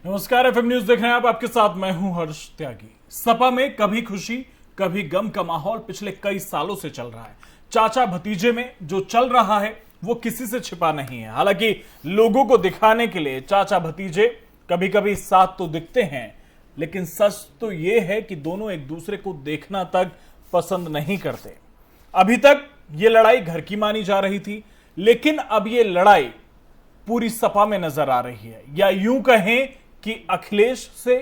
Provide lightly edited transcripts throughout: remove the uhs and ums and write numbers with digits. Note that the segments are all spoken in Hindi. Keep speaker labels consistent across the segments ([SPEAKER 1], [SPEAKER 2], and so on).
[SPEAKER 1] नमस्कार, एफएम न्यूज देख रहे हैं आप। आपके साथ मैं हूं हर्ष त्यागी। सपा में कभी खुशी कभी गम का माहौल पिछले कई सालों से चल रहा है। चाचा भतीजे में जो चल रहा है वो किसी से छिपा नहीं है। हालांकि लोगों को दिखाने के लिए चाचा भतीजे कभी कभी साथ तो दिखते हैं, लेकिन सच तो ये है कि दोनों एक दूसरे को देखना तक पसंद नहीं करते। अभी तक ये लड़ाई घर की मानी जा रही थी, लेकिन अब ये लड़ाई पूरी सपा में नजर आ रही है, या यूं कहें कि अखिलेश से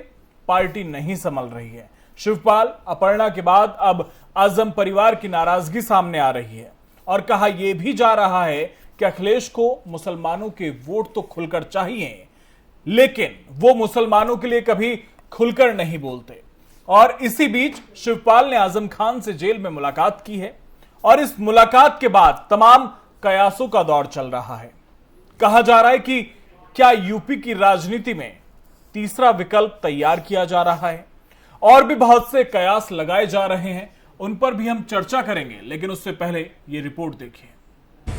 [SPEAKER 1] पार्टी नहीं संभल रही है। शिवपाल अपर्णा के बाद अब आजम परिवार की नाराजगी सामने आ रही है और कहा यह भी जा रहा है कि अखिलेश को मुसलमानों के वोट तो खुलकर चाहिए, लेकिन वो मुसलमानों के लिए कभी खुलकर नहीं बोलते। और इसी बीच शिवपाल ने आजम खान से जेल में मुलाकात की है और इस मुलाकात के बाद तमाम कयासों का दौर चल रहा है। कहा जा रहा है कि क्या यूपी की राजनीति में तीसरा विकल्प तैयार किया जा रहा है, और भी बहुत से कयास लगाए जा रहे हैं, उन पर भी हम चर्चा करेंगे। लेकिन उससे पहले ये रिपोर्ट देखिए।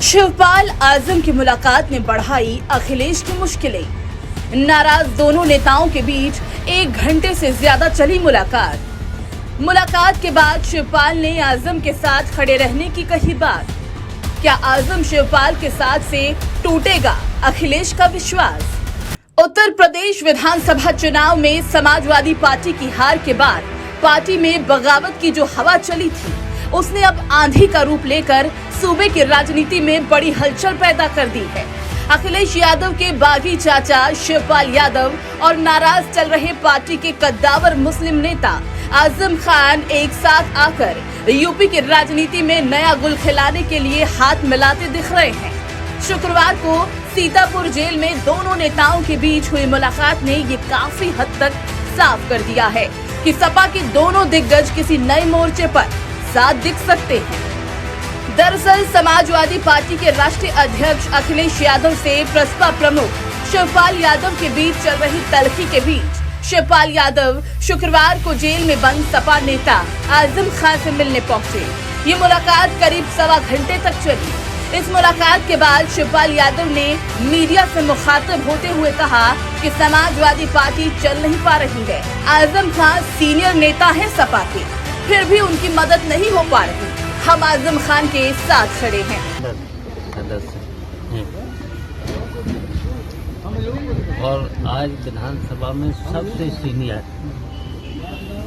[SPEAKER 2] शिवपाल आजम की मुलाकात ने बढ़ाई अखिलेश की मुश्किलें। नाराज दोनों नेताओं के बीच 1 घंटे से ज्यादा चली मुलाकात के बाद शिवपाल ने आजम के साथ खड़े रहने की कही बात। क्या आजम शिवपाल के साथ से टूटेगा अखिलेश का विश्वास? उत्तर प्रदेश विधानसभा चुनाव में समाजवादी पार्टी की हार के बाद पार्टी में बगावत की जो हवा चली थी, उसने अब आंधी का रूप लेकर सूबे की राजनीति में बड़ी हलचल पैदा कर दी है। अखिलेश यादव के बागी चाचा शिवपाल यादव और नाराज चल रहे पार्टी के कद्दावर मुस्लिम नेता आजम खान एक साथ आकर यूपी की राजनीति में नया गुल खिलाने के लिए हाथ मिलाते दिख रहे हैं। शुक्रवार को सीतापुर जेल में दोनों नेताओं के बीच हुई मुलाकात ने ये काफी हद तक साफ कर दिया है कि सपा के दोनों दिग्गज किसी नए मोर्चे पर साथ दिख सकते हैं। दरअसल समाजवादी पार्टी के राष्ट्रीय अध्यक्ष अखिलेश यादव से प्रसपा प्रमुख शिवपाल यादव के बीच चल रही तल्खी के बीच शिवपाल यादव शुक्रवार को जेल में बंद सपा नेता आजम खान से मिलने पहुंचे। ये मुलाकात करीब 1.25 घंटे तक चली। इस मुलाकात के बाद शिवपाल यादव ने मीडिया से मुखातिब होते हुए कहा कि समाजवादी पार्टी चल नहीं पा रही है। आजम खान सीनियर नेता है सपा के, फिर भी उनकी मदद नहीं हो पा रही। हम आजम खान के साथ खड़े हैं।
[SPEAKER 3] और आज विधानसभा में सबसे सीनियर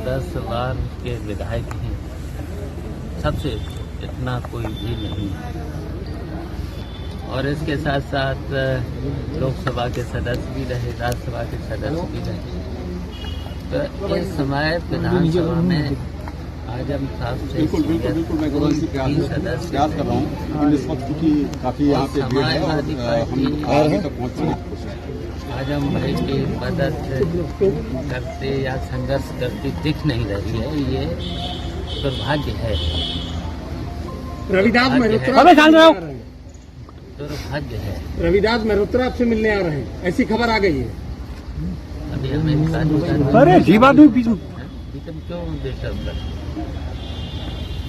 [SPEAKER 3] 10 बार के विधायक हैं, सबसे इतना कोई भी नहीं है। और इसके साथ साथ लोकसभा के सदस्य भी रहे, राज्यसभा के सदस्य भी रहे। तो इस समय विधानसभा में आजम साहब से सदस्य समाजवादी पार्टी आजम भाई की मदद करते या संघर्ष करती दिख नहीं रही है। ये दुर्भाग्य है।
[SPEAKER 4] रविदास
[SPEAKER 3] दुर्भाग्य है।
[SPEAKER 4] रविदास मेहरोत्रा आपसे मिलने आ रहे हैं, ऐसी खबर आ गई है।
[SPEAKER 3] अभी हमें
[SPEAKER 4] अरे जी बात हुई बीच में
[SPEAKER 3] क्यों देख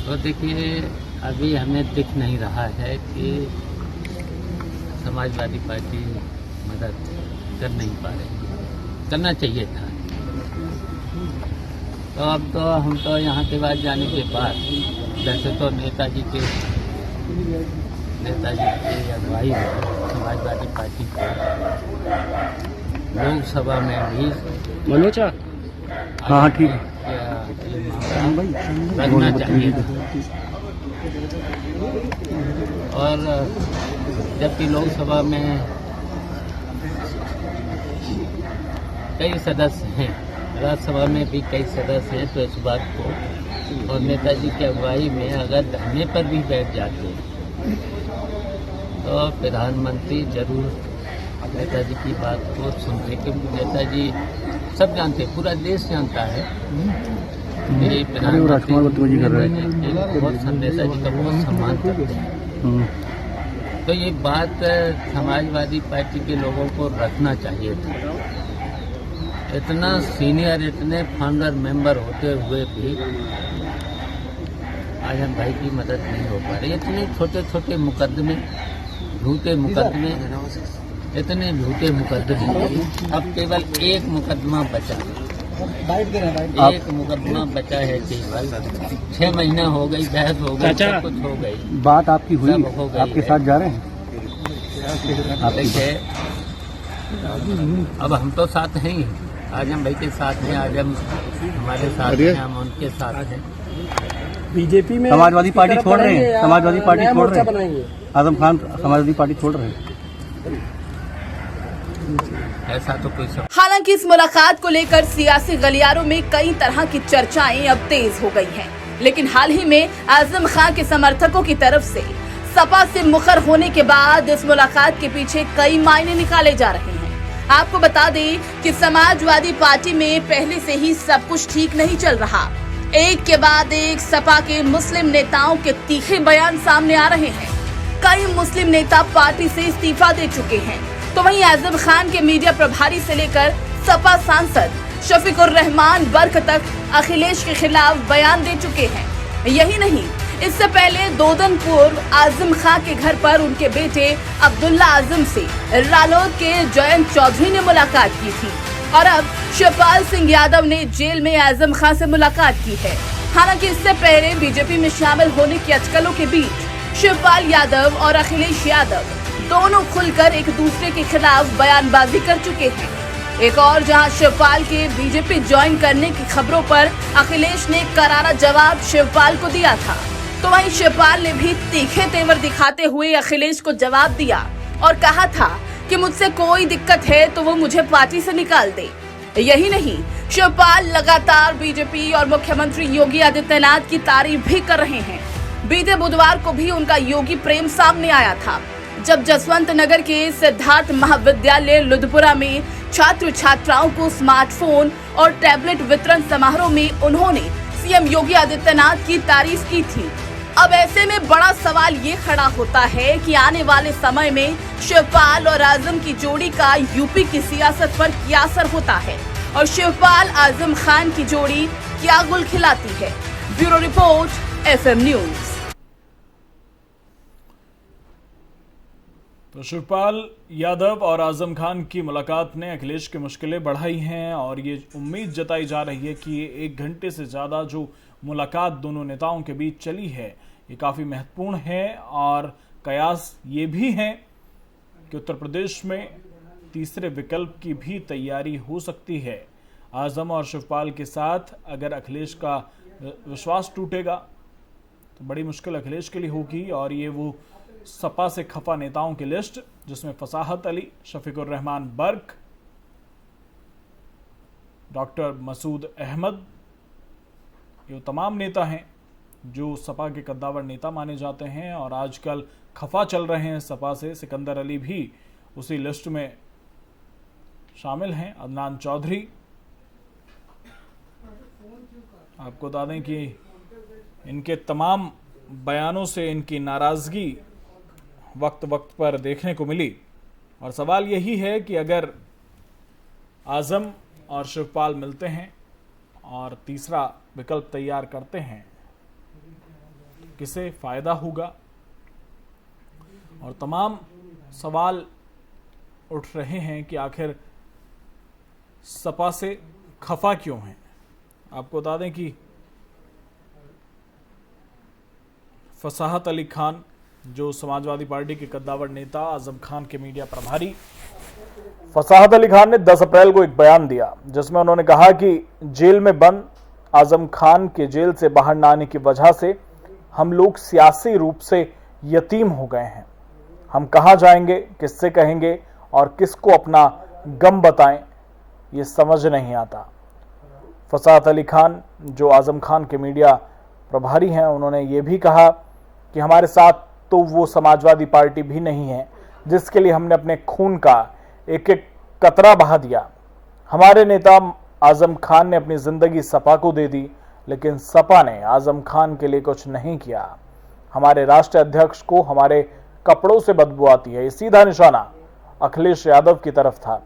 [SPEAKER 3] तो देखिए, अभी हमें दिख नहीं रहा है कि समाजवादी पार्टी मदद कर नहीं पा रही। करना चाहिए था। तो अब तो हम तो यहाँ के बाद जाने के बाद वैसे तो नेताजी की अगुवाई में समाजवादी पार्टी को लोकसभा में भी
[SPEAKER 4] मनोजा हाँ ठीक है
[SPEAKER 3] रखना चाहिए। और जबकि लोकसभा में कई सदस्य हैं, राज्यसभा में भी कई सदस्य हैं, तो इस बात को और नेताजी की अगुवाई में अगर धरने पर भी बैठ जाते तो प्रधानमंत्री जरूर नेताजी की बात को सुनते, क्योंकि नेताजी सब जानते, पूरा देश जानता है कि प्रधानमंत्री नेताजी का बहुत सम्मान करते हैं। तो ये बात समाजवादी पार्टी के लोगों को रखना चाहिए था। इतना सीनियर, इतने फाउंडर मेंबर होते हुए भी आजम भाई की मदद नहीं हो पा रही। इतने छोटे छोटे मुकदमे, झूठे मुकदमे इतने झूठे मुकदमे, अब केवल एक मुकदमा बचा, एक मुकदमा बचा है केवल। 6 महीना हो गई, बहस हो गई, सब कुछ हो गई,
[SPEAKER 4] बात आपकी हुई,
[SPEAKER 3] सब हो गई
[SPEAKER 4] आपके
[SPEAKER 3] है।
[SPEAKER 4] साथ जा रहे हैं।
[SPEAKER 3] देखिए, अब हम तो साथ हैं ही, आजम भाई के साथ हैं, आजम हमारे साथ हैं, हम उनके साथ हैं।
[SPEAKER 4] बीजेपी में समाजवादी पार्टी छोड़ रहे हैं, समाजवादी पार्टी छोड़ रहे हैं, आजम खान समाजवादी पार्टी छोड़ रहे हैं।
[SPEAKER 3] ऐसा तो कोई सब
[SPEAKER 2] हालांकि इस मुलाकात को लेकर सियासी गलियारों में कई तरह की चर्चाएं अब तेज हो गई हैं, लेकिन हाल ही में आजम खान के समर्थकों की तरफ से सपा से मुखर होने के बाद इस मुलाकात के पीछे कई मायने निकाले जा रहे हैं। आपको बता दें कि समाजवादी पार्टी में पहले से ही सब कुछ ठीक नहीं चल रहा। एक के बाद एक सपा के मुस्लिम नेताओं के तीखे बयान सामने आ रहे हैं। कई मुस्लिम नेता पार्टी से इस्तीफा दे चुके हैं, तो वहीं आजम खान के मीडिया प्रभारी से लेकर सपा सांसद शफीकुर रहमान बर्क तक अखिलेश के खिलाफ बयान दे चुके हैं। यही नहीं, इससे पहले 2 दिन पूर्व आजम खान के घर पर उनके बेटे अब्दुल्ला आजम से रालोद के जयंत चौधरी ने मुलाकात की थी और अब शिवपाल सिंह यादव ने जेल में आजम खान से मुलाकात की है। हालांकि इससे पहले बीजेपी में शामिल होने की अटकलों के बीच शिवपाल यादव और अखिलेश यादव दोनों खुलकर एक दूसरे के खिलाफ बयानबाजी कर चुके हैं। एक और जहां शिवपाल के बीजेपी ज्वाइन करने की खबरों पर अखिलेश ने करारा जवाब शिवपाल को दिया था, तो वहीं शिवपाल ने भी तीखे तेवर दिखाते हुए अखिलेश को जवाब दिया और कहा था कि मुझसे कोई दिक्कत है तो वो मुझे पार्टी से निकाल दे। यही नहीं, शिवपाल लगातार बीजेपी और मुख्यमंत्री योगी आदित्यनाथ की तारीफ भी कर रहे हैं। बीते बुधवार को भी उनका योगी प्रेम सामने आया था, जब जसवंत नगर के सिद्धार्थ महाविद्यालय लुधपुरा में छात्र छात्राओं को स्मार्टफोन और टैबलेट वितरण समारोह में उन्होंने सीएम योगी आदित्यनाथ की तारीफ की थी। अब ऐसे में बड़ा सवाल ये खड़ा होता है कि आने वाले समय में शिवपाल और आजम की जोड़ी का यूपी की सियासत पर क्या असर होता है और शिवपाल आजम खान की जोड़ी क्या गुल खिलाती है। Bureau report, FM news.
[SPEAKER 1] तो शिवपाल यादव और आजम खान की मुलाकात ने अखिलेश की मुश्किलें बढ़ाई हैं और ये उम्मीद जताई जा रही है कि ये 1 घंटे से ज़्यादा जो मुलाकात दोनों नेताओं के बीच चली है ये काफ़ी महत्वपूर्ण है और कयास ये भी हैं कि उत्तर प्रदेश में तीसरे विकल्प की भी तैयारी हो सकती है। आजम और शिवपाल के साथ अगर अखिलेश का विश्वास टूटेगा तो बड़ी मुश्किल अखिलेश के लिए होगी और ये वो सपा से खफा नेताओं की लिस्ट जिसमें फसाहत अली, शफीकुर रहमान बर्क, डॉक्टर मसूद अहमद, ये तमाम नेता हैं जो सपा के कद्दावर नेता माने जाते हैं और आजकल खफा चल रहे हैं सपा से। सिकंदर अली भी उसी लिस्ट में शामिल हैं, अदनान चौधरी। आपको बता दें कि इनके तमाम बयानों से इनकी नाराजगी वक्त वक्त पर देखने को मिली और सवाल यही है कि अगर आजम और शिवपाल मिलते हैं और तीसरा विकल्प तैयार करते हैं, किसे फायदा होगा। और तमाम सवाल उठ रहे हैं कि आखिर सपा से खफा क्यों हैं। आपको बता दें कि फसाहत अली खान जो समाजवादी पार्टी के कद्दावर नेता आजम खान के मीडिया प्रभारी फसाहत अली खान ने 10 अप्रैल को एक बयान दिया जिसमें उन्होंने कहा कि जेल में बंद आजम खान के जेल से बाहर न आने की वजह से हम लोग सियासी रूप से यतीम हो गए हैं। हम कहां जाएंगे, किससे कहेंगे और किसको अपना गम बताएं, ये समझ नहीं आता। फसाहत अली खान जो आजम खान के मीडिया प्रभारी हैं, उन्होंने ये भी कहा कि हमारे साथ तो वो समाजवादी पार्टी भी नहीं है जिसके लिए हमने अपने खून का एक एक कतरा बहा दिया। हमारे नेता आजम खान ने अपनी जिंदगी सपा को दे दी, लेकिन सपा ने आजम खान के लिए कुछ नहीं किया। हमारे राष्ट्रीय अध्यक्ष को हमारे कपड़ों से बदबू आती है। ये सीधा निशाना अखिलेश यादव की तरफ था।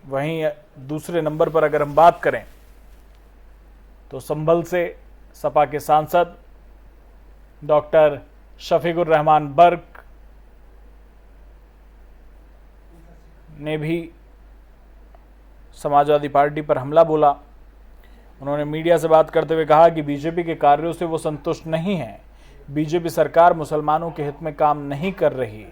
[SPEAKER 1] वहीं दूसरे नंबर पर अगर हम बात करें तो संभल से सपा के सांसद डॉक्टर शफीकुर रहमान बर्क ने भी समाजवादी पार्टी पर हमला बोला। उन्होंने मीडिया से बात करते हुए कहा कि बीजेपी के कार्यों से वो संतुष्ट नहीं है। बीजेपी सरकार मुसलमानों के हित में काम नहीं कर रही।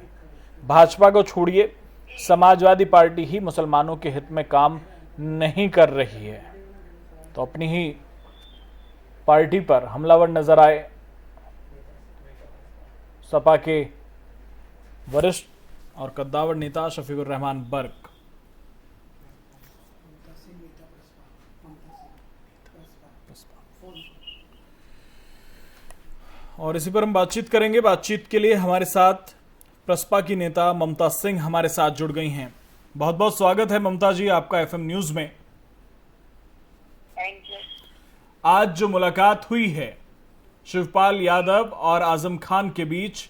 [SPEAKER 1] भाजपा को छोड़िए, समाजवादी पार्टी ही मुसलमानों के हित में काम नहीं कर रही है। तो अपनी ही पार्टी पर हमलावर नजर आए सपा के वरिष्ठ और कद्दावर नेता शफीकुर रहमान बर्क। और इसी पर हम बातचीत करेंगे। बातचीत के लिए हमारे साथ प्रसपा की नेता ममता सिंह हमारे साथ जुड़ गई हैं। बहुत बहुत स्वागत है ममता जी आपका एफएम न्यूज में।
[SPEAKER 5] Thank you.
[SPEAKER 1] आज जो मुलाकात हुई है शिवपाल यादव और आजम खान के बीच,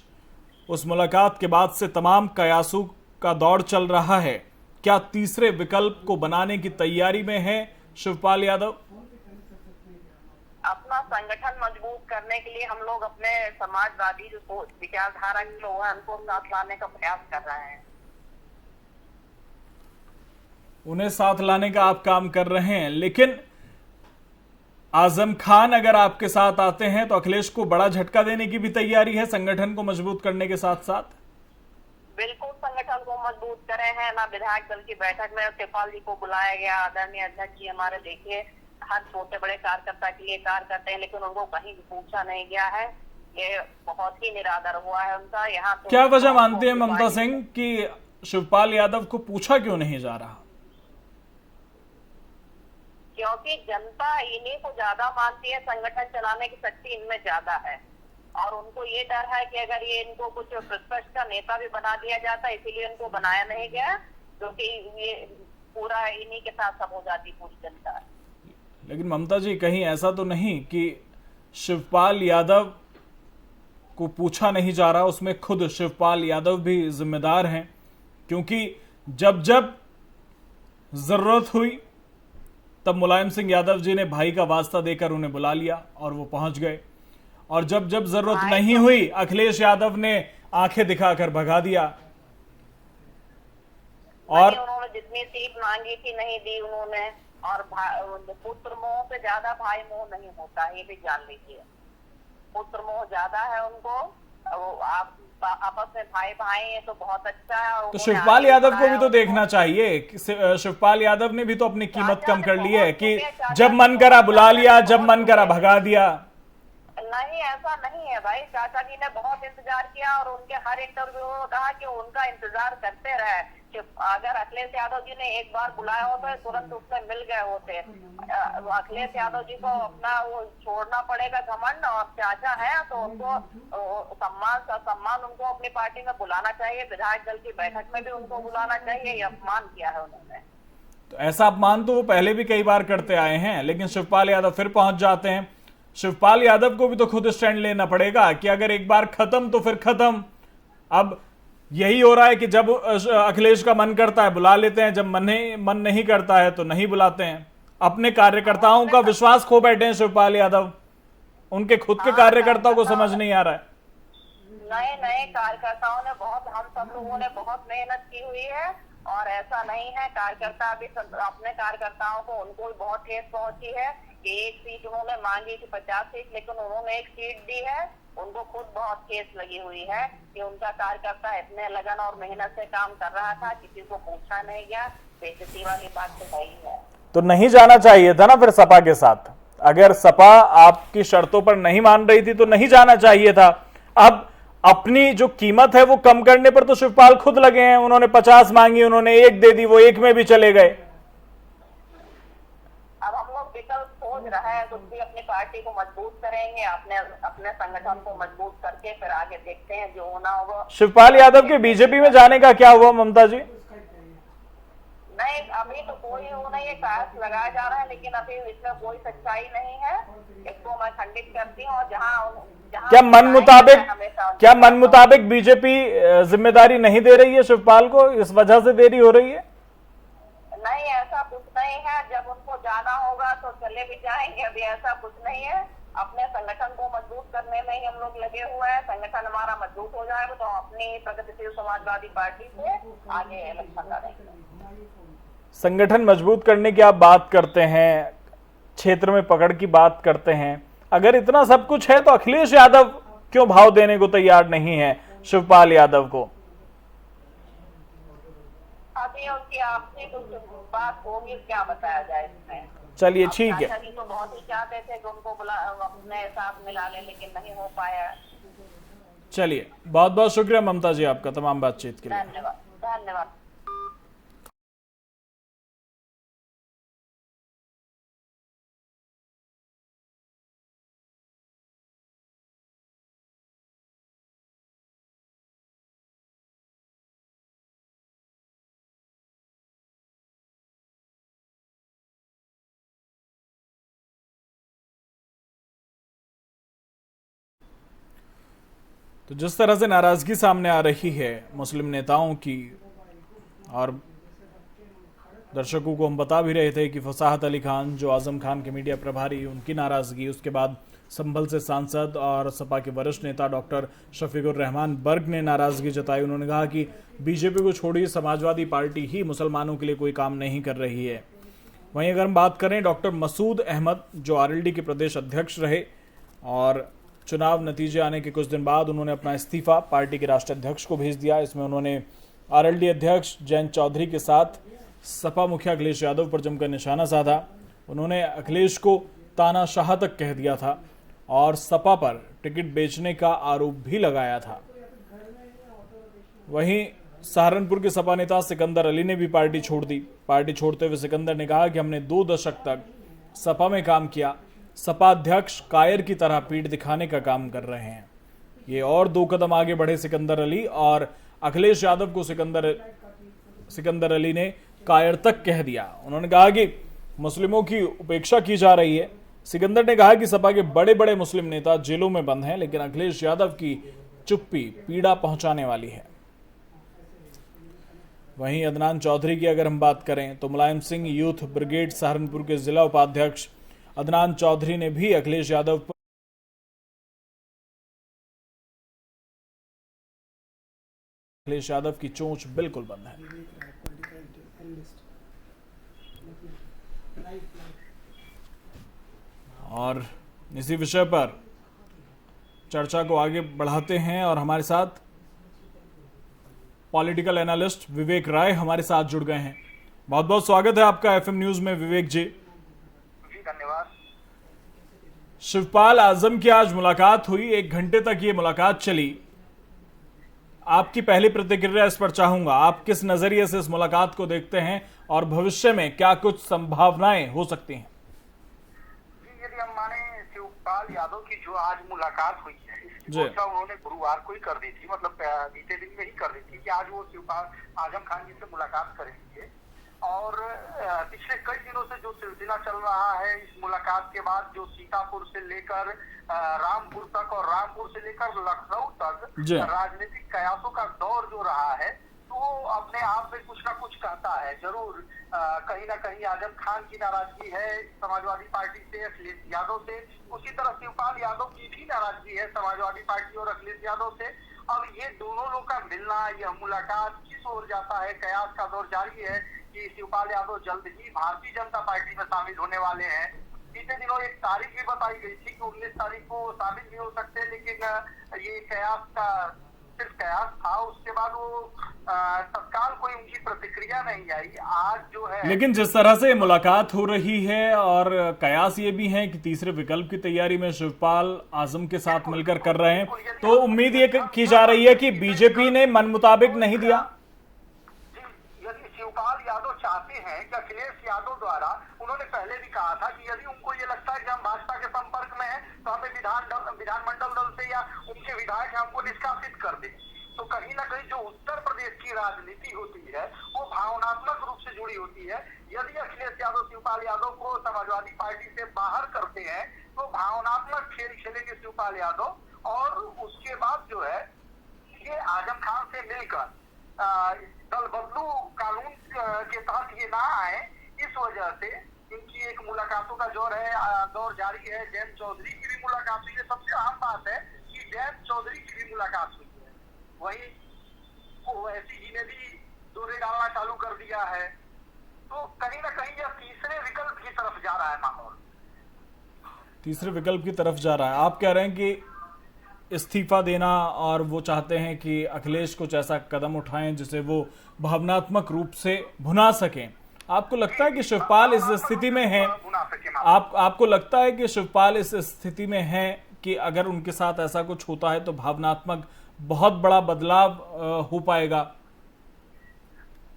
[SPEAKER 1] उस मुलाकात के बाद से तमाम कयासों का दौर चल रहा है। क्या तीसरे विकल्प को बनाने की तैयारी में है शिवपाल यादव?
[SPEAKER 5] अपना संगठन मजबूत करने के लिए हम लोग अपने समाजवादी जो विचारधारा के लोग हैं उनको साथ लाने का प्रयास कर रहे हैं।
[SPEAKER 1] उन्हें साथ लाने का आप काम कर रहे हैं, लेकिन आजम खान अगर आपके साथ आते हैं तो अखिलेश को बड़ा झटका देने की भी तैयारी है संगठन को मजबूत करने के साथ साथ?
[SPEAKER 5] बिल्कुल संगठन को मजबूत करे हैं ना। विधायक दल की बैठक में शिवपाल जी को बुलाया गया। आदरणीय अध्यक्ष जी हमारे देखिए हर छोटे बड़े कार्यकर्ता के लिए कार्य करते हैं, लेकिन उनको कहीं पूछा नहीं गया है। ये बहुत ही निरादर हुआ है उनका। यहाँ तो
[SPEAKER 1] क्या वजह मानते हैं ममता सिंह कि शिवपाल यादव को पूछा क्यों नहीं जा रहा?
[SPEAKER 5] क्योंकि जनता इन्हीं को ज्यादा मानती है, संगठन चलाने की शक्ति इनमें ज्यादा है और उनको ये डर है कि अगर ये इनको कुछ प्रतिपक्ष का नेता भी बना दिया जाता, इसीलिए इनको बनाया नहीं गया, क्योंकि ये पूरा इन्हीं के साथ सब हो जाती पूरी जनता।
[SPEAKER 1] लेकिन ममता जी कहीं ऐसा तो नहीं कि शिवपाल यादव को पूछा नहीं जा रहा, उसमें खुद शिवपाल यादव भी जिम्मेदार हैं, क्योंकि जब जब जरूरत हुई तब मुलायम सिंह यादव जी ने भाई का वास्ता देकर उन्हें बुला लिया और वो पहुंच गए, और जब जब जरूरत नहीं हुई अखिलेश यादव ने आंखें दिखाकर भगा दिया। और
[SPEAKER 5] उन्होंने जितनी सीट मांगी थी नहीं दी उन्होंने। और पुत्र मोह से ज्यादा भाई मोह नहीं होता, ये भी जान लीजिए। पुत्र मोह ज्यादा है उनको। आप आपस में भाई भाई है तो बहुत अच्छा है।
[SPEAKER 1] तो शिवपाल यादव को भी तो देखना चाहिए। शिवपाल यादव ने भी तो अपनी कीमत कम कर ली है कि जब मन करा बुला लिया, जब मन करा भगा दिया।
[SPEAKER 5] नहीं, ऐसा नहीं है भाई। चाचा जी ने बहुत इंतजार किया और उनके हर इंटरव्यू में कहा कि उनका इंतजार करते रहे। अगर अखिलेश यादव जी ने एक बार बुलाया होता तुरंत उसमें मिल गए होते। अखिलेश यादव जी को अपना वो छोड़ना पड़ेगा घमंड, और चाचा है तो उनको सम्मान उनको अपनी पार्टी में बुलाना चाहिए। विधायक दल की बैठक में भी उनको बुलाना चाहिए। ये अपमान किया है उन्होंने।
[SPEAKER 1] तो ऐसा अपमान तो वो पहले भी कई बार करते आए हैं, लेकिन शिवपाल यादव फिर पहुंच जाते हैं। शिवपाल यादव को भी तो खुद स्टैंड लेना पड़ेगा कि अगर एक बार खत्म तो फिर खत्म। अब यही हो रहा है कि जब अखिलेश का मन करता है बुला लेते हैं, जब मन नहीं करता है तो नहीं बुलाते हैं। अपने कार्यकर्ताओं का विश्वास खो बैठे हैं शिवपाल यादव। उनके खुद के कार्यकर्ताओं को समझ नहीं आ रहा है।
[SPEAKER 5] नए कार्यकर्ताओं ने हम सब लोगों ने बहुत मेहनत की हुई है और ऐसा नहीं है। कार्यकर्ता भी अपने कार्यकर्ताओं को उनको भी बहुत ठेस पहुंची है कि एक सीट उन्होंने मांगी थी 50 सीट, लेकिन उन्होंने एक सीट दी है। उनको खुद बहुत ठेस लगी हुई है कि उनका कार्यकर्ता इतने लगन और मेहनत से काम कर रहा था, किसी को पूछा नहीं गया। बेइज्जती वाली बात तो सही है।
[SPEAKER 1] तो नहीं जाना चाहिए था ना फिर सपा के साथ। अगर सपा आपकी शर्तों पर नहीं मान रही थी तो नहीं जाना चाहिए था। अब अपनी जो कीमत है वो कम करने पर तो शिवपाल खुद लगे हैं। उन्होंने 50 मांगी, उन्होंने 1 दे दी, वो 1 में भी चले गए।
[SPEAKER 5] अब हम लोग विकल्प खोज रहे हैं, कुछ भी अपनी पार्टी को मजबूत करेंगे, अपने संगठन को मजबूत करके फिर आगे देखते हैं जो होना होगा।
[SPEAKER 1] शिवपाल यादव के बीजेपी में जाने का क्या हुआ ममता जी?
[SPEAKER 5] नहीं, अभी तो कोई वो नहीं है, कयास लगाया जा रहा है, लेकिन अभी इसमें कोई सच्चाई नहीं है। इसको मैं खंडित करती हूँ। और जहाँ
[SPEAKER 1] क्या मन मुताबिक बीजेपी जिम्मेदारी नहीं दे रही है शिवपाल को, इस वजह से देरी हो रही है?
[SPEAKER 5] नहीं, ऐसा कुछ नहीं है। जब उनको जाना होगा तो चले भी जाएंगे। अभी ऐसा कुछ नहीं है। अपने संगठन संगठन को मजबूत करने में ही हम लोग लगे हुए हैं। संगठन हमारा मजबूत हो जाएगा तो अपनी प्रगतिशील समाजवादी पार्टी से आगे इलेक्शन लड़ेंगे।
[SPEAKER 1] संगठन मजबूत करने की आप बात करते हैं, क्षेत्र में पकड़ की बात करते हैं, अगर इतना सब कुछ है तो अखिलेश यादव क्यों भाव देने को तैयार नहीं है शिवपाल यादव को?
[SPEAKER 5] अभी उनकी आपसी कुछ बात होगी, क्या बताया जाए इसमें।
[SPEAKER 1] चलिए ठीक है।
[SPEAKER 5] चाचा जी तो बहुत ही चाहते थे कि उनको अपने साथ मिला ले, लेकिन नहीं हो पाया।
[SPEAKER 1] चलिए, बहुत बहुत शुक्रिया ममता जी आपका तमाम बातचीत के लिए।
[SPEAKER 5] धन्यवाद, धन्यवाद।
[SPEAKER 1] तो जिस तरह से नाराजगी सामने आ रही है मुस्लिम नेताओं की, और दर्शकों को हम बता भी रहे थे कि फसाहत अली खान जो आजम खान के मीडिया प्रभारी, उनकी नाराजगी, उसके बाद संभल से सांसद और सपा के वरिष्ठ नेता डॉक्टर शफीकुर रहमान बर्ग ने नाराजगी जताई। उन्होंने कहा कि बीजेपी को छोड़िए, समाजवादी पार्टी ही मुसलमानों के लिए कोई काम नहीं कर रही है। वहीं अगर हम बात करें डॉक्टर मसूद अहमद जो आरएलडी के प्रदेश अध्यक्ष रहे और चुनाव नतीजे आने के कुछ दिन बाद उन्होंने अपना इस्तीफा पार्टी के राष्ट्रीय अध्यक्ष को भेज दिया। इसमें उन्होंने आरएलडी अध्यक्ष जयंत चौधरी के साथ सपा मुखिया अखिलेश यादव पर जमकर निशाना साधा। उन्होंने अखिलेश को तानाशाह तक कह दिया था और सपा पर टिकट बेचने का आरोप भी लगाया था। वहीं सहारनपुर के सपा नेता सिकंदर अली ने भी पार्टी छोड़ दी। पार्टी छोड़ते हुए सिकंदर ने कहा कि हमने 2 दशक तक सपा में काम किया, सपा अध्यक्ष कायर की तरह पीठ दिखाने का काम कर रहे हैं। ये और 2 कदम आगे बढ़े सिकंदर अली और अखिलेश यादव को सिकंदर अली ने कायर तक कह दिया। उन्होंने कहा कि मुस्लिमों की उपेक्षा की जा रही है। सिकंदर ने कहा कि सपा के बड़े बड़े मुस्लिम नेता जेलों में बंद हैं, लेकिन अखिलेश यादव की चुप्पी पीड़ा पहुंचाने वाली है। वहीं अदनान चौधरी की अगर हम बात करें तो मुलायम सिंह यूथ ब्रिगेड सहारनपुर के जिला उपाध्यक्ष अदनान चौधरी ने भी अखिलेश यादव की चोंच बिल्कुल बंद है। और इसी विषय पर चर्चा को आगे बढ़ाते हैं और हमारे साथ पॉलिटिकल एनालिस्ट विवेक राय हमारे साथ जुड़ गए हैं। बहुत बहुत स्वागत है आपका एफएम न्यूज में विवेक जी।
[SPEAKER 6] धन्यवाद।
[SPEAKER 1] शिवपाल आजम की आज मुलाकात हुई, 1 घंटे तक ये मुलाकात चली। आपकी पहली प्रतिक्रिया इस पर चाहूंगा, आप किस नजरिए से इस मुलाकात को देखते हैं और भविष्य में क्या कुछ संभावनाएं हो सकती हैं?
[SPEAKER 6] यदि हम माने शिवपाल यादव की जो आज मुलाकात हुई है, इसकी उन्होंने गुरुवार को ही कर दी थी, मतलब बीते दिन में ही कर दी थी कि आज वो शिवपाल आजम खान जी से मुलाकात करेंगे। और पिछले कई दिनों से जो सिलसिला चल रहा है, इस मुलाकात के बाद जो सीतापुर से लेकर रामपुर तक और रामपुर से लेकर लखनऊ तक राजनीतिक कयासों का दौर जो रहा है, तो अपने आप में कुछ ना कुछ कहता है जरूर। कहीं ना कहीं आजम खान की नाराजगी है समाजवादी पार्टी से, अखिलेश यादव से, उसी तरह शिवपाल यादव की भी नाराजगी है समाजवादी पार्टी और अखिलेश यादव से। अब ये दोनों लोग का मिलना, यह मुलाकात किस ओर जाता है, कयास का दौर जारी है कि शिवपाल यादव जल्द ही भारतीय जनता पार्टी में शामिल होने वाले हैं। बीते दिनों एक तारीख भी बताई गई थी कि 19 तारीख को शामिल भी हो सकते हैं, लेकिन ये कयास का सिर्फ कयास था। उसके बाद वो तत्काल कोई उनकी प्रतिक्रिया नहीं आई। आज जो है,
[SPEAKER 1] लेकिन जिस तरह से मुलाकात हो रही है और कयास ये भी है कि तीसरे विकल्प की तैयारी में शिवपाल आजम के साथ मिलकर कर रहे हैं, तो उम्मीद ये की जा रही है कि बीजेपी ने मन मुताबिक नहीं दिया।
[SPEAKER 6] यदि शिवपाल यादव चाहते हैं कि अखिलेश यादव द्वारा, उन्होंने पहले भी कहा था कि यदि उनको ये लगता है कि हम भाजपा के संपर्क में हैं तो हमें विधानमंडल दल से या उनके विधायक हमको निष्कासित कर दे। तो कहीं ना कहीं जो उत्तर प्रदेश की राजनीति होती है वो भावनात्मक रूप से जुड़ी होती है। यदि अखिलेश यादव शिवपाल यादव को समाजवादी पार्टी से बाहर करते हैं तो भावनात्मक खेल खेलेंगे शिवपाल यादव, और उसके बाद जो है ये आजम खान से मिलकर दल बदलू कानून के तहत ये ना आए, इस वजह से इनकी एक मुलाकातों का दौर जारी है। जयंत चौधरी की भी मुलाकात हुई है बात है कि जयंत चौधरी की भी मुलाकात हुई है, वही ओवैसी जी ने भी दौरे डालना चालू कर दिया है। तो कहीं ना कहीं यह तीसरे विकल्प की तरफ जा रहा है माहौल,
[SPEAKER 1] तीसरे विकल्प की तरफ जा रहा है। आप कह रहे हैं कि इस्तीफा देना, और वो चाहते हैं कि अखिलेश कुछ ऐसा कदम उठाएं जिसे वो भावनात्मक रूप से भुना सकें। आपको लगता है कि शिवपाल इस स्थिति में है, आपको लगता है कि शिवपाल इस स्थिति में है कि अगर उनके साथ ऐसा कुछ होता है तो भावनात्मक बहुत बड़ा बदलाव हो पाएगा?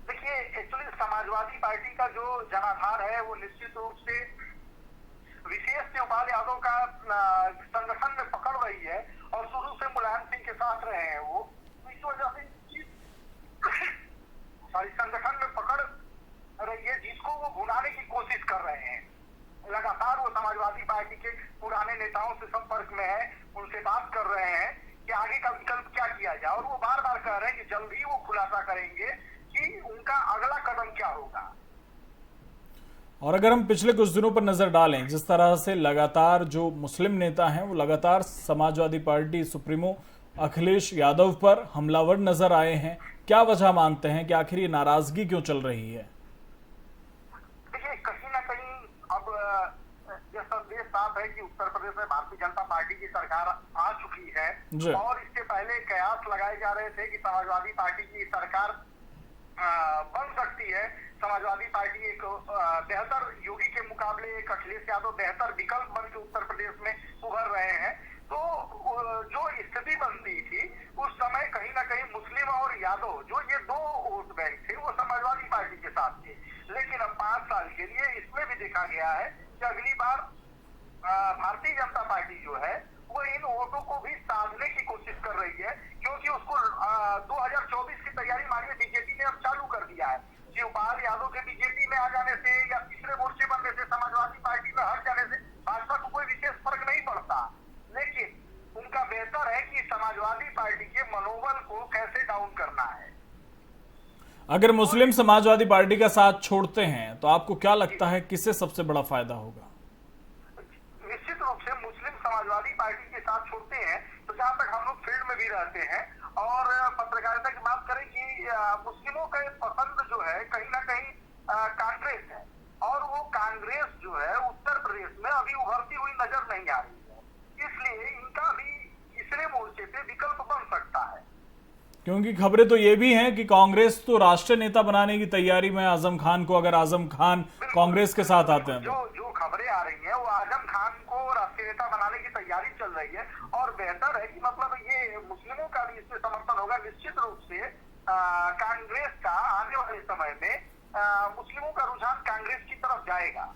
[SPEAKER 6] देखिए, एक्चुअली समाजवादी पार्टी का जो जनाधार है वो निश्चित रूप से विशेष शिवपाल यादव का संगठन में पकड़ रही है, और शुरू से मुलायम सिंह के साथ रहे हैं वो, इस वजह से संगठन में पकड़ रही है, जिसको वो भुनाने की कोशिश कर रहे हैं। लगातार वो समाजवादी पार्टी के पुराने नेताओं से संपर्क में है, उनसे बात कर रहे हैं कि आगे का विकल्प क्या किया जाए, और वो बार बार कह रहे हैं कि जल्द ही वो खुलासा करेंगे कि उनका अगला कदम क्या होगा।
[SPEAKER 1] और अगर हम पिछले कुछ दिनों पर नजर डालें, जिस तरह से लगातार जो मुस्लिम नेता हैं वो लगातार समाजवादी पार्टी सुप्रीमो अखिलेश यादव पर हमलावर नजर आए हैं, क्या वजह मानते हैं कि आखिर ये नाराजगी क्यों चल रही है?
[SPEAKER 6] देखिए, कहीं ना कहीं अब यह संदेश साफ है कि उत्तर प्रदेश में भारतीय जनता पार्टी की सरकार आ चुकी है, और इससे पहले कयास लगाए जा रहे थे कि समाजवादी पार्टी की सरकार बन सकती है। समाजवादी पार्टी एक बेहतर योगी के मुकाबले एक अखिलेश यादव बेहतर विकल्प बन के उत्तर प्रदेश में उभर रहे हैं। तो जो स्थिति बनती थी उस समय कहीं ना कहीं मुस्लिम और यादव, जो ये दो वोट बैंक थे, वो समाजवादी पार्टी के साथ थे। लेकिन अब 5 साल के लिए इसमें भी देखा गया है कि अगली बार भारतीय जनता पार्टी जो है वो इन वोटों को भी साधने की कोशिश कर रही है, क्योंकि उसको 2024 की तैयारी मानिए बीजेपी ने अब चालू कर दिया है। शिवपाल यादव के बीजेपी में आ जाने से या तीसरे मोर्चे बनने से, समाजवादी पार्टी में हट जाने से भाजपा को कोई विशेष फर्क नहीं पड़ता, लेकिन उनका बेहतर है कि समाजवादी पार्टी के मनोबल को कैसे डाउन करना है।
[SPEAKER 1] अगर मुस्लिम समाजवादी पार्टी का साथ छोड़ते हैं तो आपको क्या लगता है किससे सबसे बड़ा फायदा होगा?
[SPEAKER 6] निश्चित रूप से मुस्लिम समाजवादी पार्टी के साथ छोड़ते हैं तो जहां तक हम लोग फील्ड में भी रहते हैं और पत्रकारिता की बात करें कि मुस्लिमों का पसंद जो है कहीं ना कहीं कांग्रेस है, और वो कांग्रेस जो है उत्तर प्रदेश में अभी उभरती हुई नजर नहीं आ रही है, इसलिए इनका भी तीसरे मोर्चे पे विकल्प बन सकता है।
[SPEAKER 1] क्योंकि खबरें तो ये भी हैं कि कांग्रेस तो राष्ट्रीय नेता बनाने की तैयारी में आजम खान को, अगर आजम खान कांग्रेस के साथ आते हैं
[SPEAKER 6] जो खबरें आ रही हैं वो आजम खान को राष्ट्रीय नेता बनाने की तैयारी चल रही है, और बेहतर है कि मतलब ये मुस्लिमों का भी इसमें समर्थन होगा। निश्चित रूप से कांग्रेस का आने वाले समय में मुस्लिमों का रुझान कांग्रेस की तरफ जाएगा।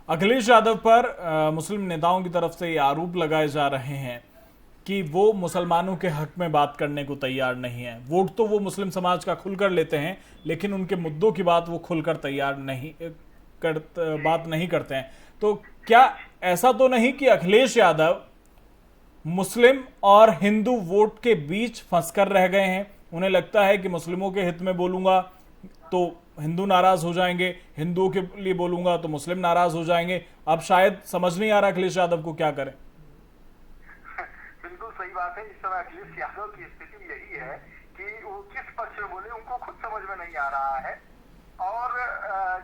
[SPEAKER 1] अखिलेश यादव पर मुस्लिम नेताओं की तरफ से ये आरोप लगाए जा रहे हैं कि वो मुसलमानों के हक में बात करने को तैयार नहीं है। वोट तो वो मुस्लिम समाज का खुलकर लेते हैं, लेकिन उनके मुद्दों की बात वो खुलकर बात नहीं करते हैं। तो क्या ऐसा तो नहीं कि अखिलेश यादव मुस्लिम और हिंदू वोट के बीच फंसकर रह गए हैं? उन्हें लगता है कि मुस्लिमों के हित में बोलूंगा तो हिंदू नाराज हो जाएंगे, हिंदुओं के लिए बोलूंगा तो मुस्लिम नाराज हो जाएंगे। अब शायद समझ नहीं आ रहा अखिलेश यादव को क्या करें।
[SPEAKER 6] बिल्कुल सही बात है। इस समय अखिलेश यादव की स्थिति यही है कि वो किस पक्ष में बोले उनको खुद समझ में नहीं आ रहा है। और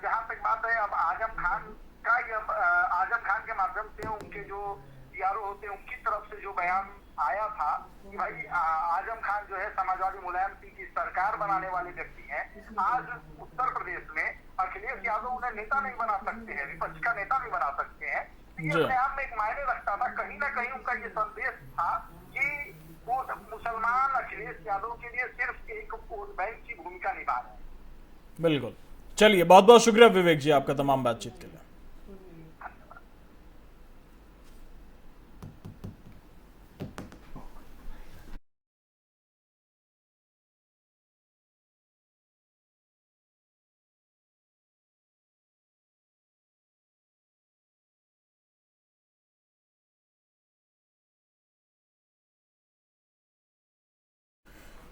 [SPEAKER 6] जहां तक बात है अब आजम खान का, आजम खान के माध्यम से उनके जो पीआरओ होते हैं उनकी तरफ से जो बयान आया था कि भाई आजम खान जो है समाजवादी मुलायम सिंह की सरकार बनाने वाले व्यक्ति हैं। आज उत्तर प्रदेश में अखिलेश यादव उन्हें नेता नहीं बना सकते हैं, विपक्ष का नेता नहीं बना सकते हैं। ये अपने आप में एक मायने रखता था। कहीं ना कहीं उनका ये संदेश था कि वो मुसलमान अखिलेश यादव के लिए सिर्फ एक वोट बैंक की भूमिका निभा रहे हैं।
[SPEAKER 1] बिल्कुल। चलिए, बहुत बहुत शुक्रिया विवेक जी आपका तमाम बातचीत के लिए।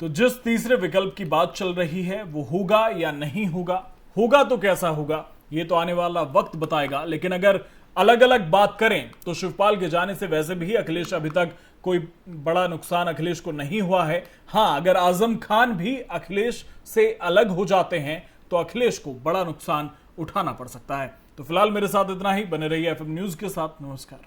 [SPEAKER 1] तो जिस तीसरे विकल्प की बात चल रही है वो होगा या नहीं होगा, होगा तो कैसा होगा ये तो आने वाला वक्त बताएगा। लेकिन अगर अलग अलग बात करें तो शिवपाल के जाने से वैसे भी अखिलेश अभी तक कोई बड़ा नुकसान अखिलेश को नहीं हुआ है। हाँ, अगर आजम खान भी अखिलेश से अलग हो जाते हैं तो अखिलेश को बड़ा नुकसान उठाना पड़ सकता है। तो फिलहाल मेरे साथ इतना ही। बने रहिए एफएम न्यूज के साथ। नमस्कार।